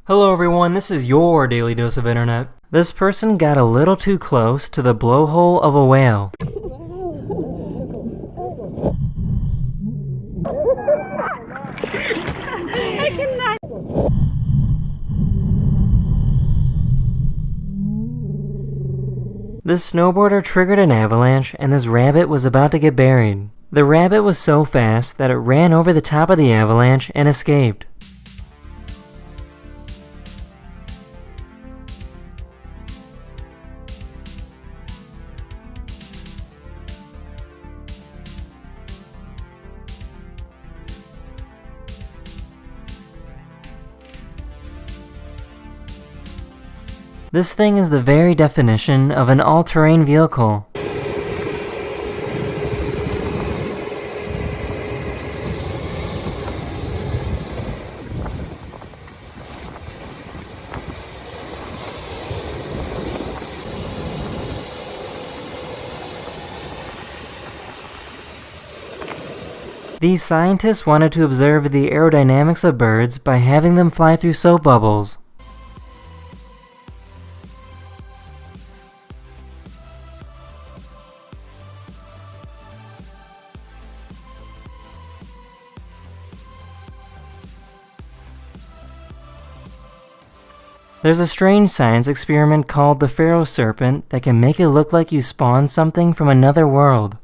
Hello everyone, this is your daily dose of internet. This person got a little too close to the blowhole of a whale. I cannot. This snowboarder triggered an avalanche and this rabbit was about to get buried. The rabbit was so fast that it ran over the top of the avalanche and escaped. This thing is the very definition of an all-terrain vehicle. These scientists wanted to observe the aerodynamics of birds by having them fly through soap bubbles. There's a strange science experiment called the Pharaoh Serpent that can make it look like you spawned something from another world.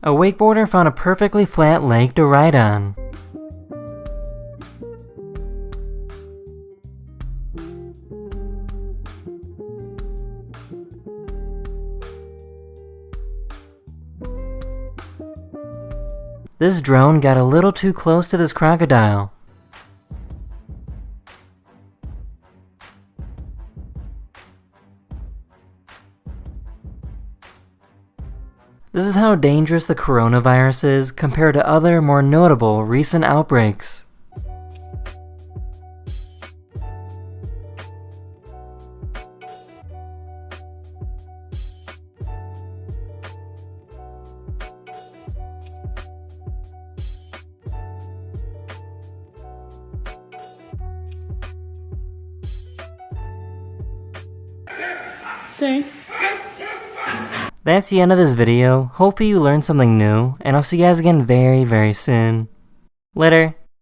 A wakeboarder found a perfectly flat lake to ride on. This drone got a little too close to this crocodile. This is how dangerous the coronavirus is compared to other, more notable recent outbreaks. Say. That's the end of this video. Hopefully you learned something new, and I'll see you guys again very soon. Later.